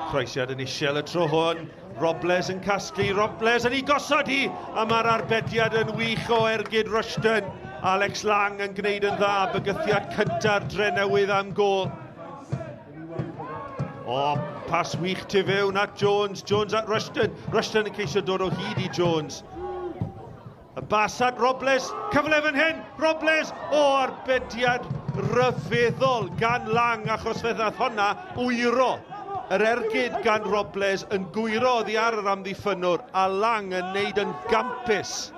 Croesiad yn isel y tro hwn. Robles yn casglu, Robles yn ei gosod hi, a mae'r arbediad yn wych o ergyd Rushton. Alex Lang yn gwneud yn dda, bygythiad cynta'r Drenewydd am gol. O, pas wych tu fewn at Jones, Jones at Rushton. Rushton yn ceisio dod o hyd i Jones. Y bas at Robles, cyfle fan hyn, Robles, o arbediad ryfeddol gan Lang, achos fe ddath honna wyro. Yr ergyd gan Robles yn gwyro oddi ar yr amddiffynwr, a Lang yn neud yn gampus.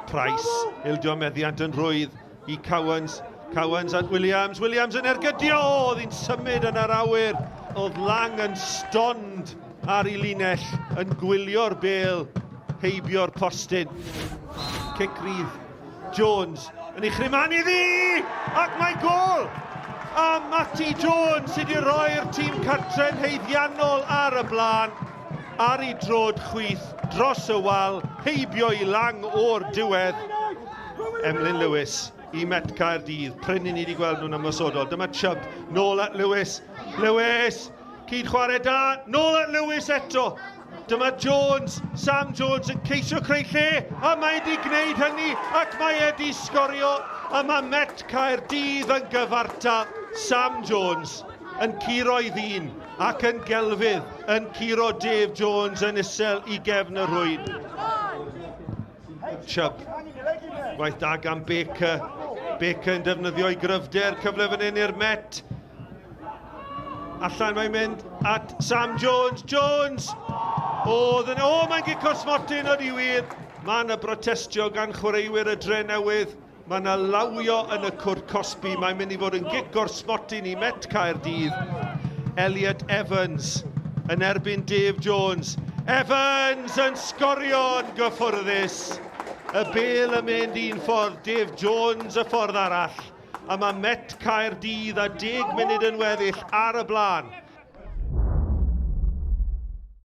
Price, ildio meddiant yn rwydd i Cowens. Cowens at Williams, Williams yn ergydio, oedd hi'n symud yn yr awyr. Oedd Lang yn stond ar ei linell, yn gwylio'r bêl, heibio'r postyn. Cic rydd, Jones yn ei chrymanu ddi, ac mae gol! A Matty Jones sydd wedi rhoi'r tîm cartre'n heiddiannol ar y blaen, ar ei drod chwith dros y wal, heibio i Lang o'r diwedd. Emlyn Lewis i Met Caerdydd, prynu ni wedi gweld nhw'n ymwysodol. Dyma Chubb, nôl at Lewis. Lewis, cyd chwarae da, nôl at Lewis eto. Dyma Jones, Sam Jones yn ceisio creu lle, a mae wedi gwneud hynny, ac mae wedi sgorio, a mae Met Caerdydd yn gyfartal. Sam Jones yn curo i ddyn, ac yn gelfydd yn curo Dave Jones yn isel i gefn y rwyd. Chubb, gwaith da gan Baker. Baker yn defnyddio i gryfder, cyfle fan hyn i'r Met. Allan mae'n mynd at Sam Jones, Jones! Mae'n gic o'r smotyn o'r i wir. Mae yna brotestio gan chwaraewyr y Drenewydd. Mae yna lawio yn y cwrt Cosby. Mae'n mynd i fod yn gic o'r smotyn i Met Caerdydd. Elliot Evans yn erbyn Dave Jones. Evans yn sgorio yn gyffwrddus. Y bêl yn mynd un ffordd, Dave Jones y ffordd arall. A mae Met Caerdydd a 10 munud yn weddill ar y blaen.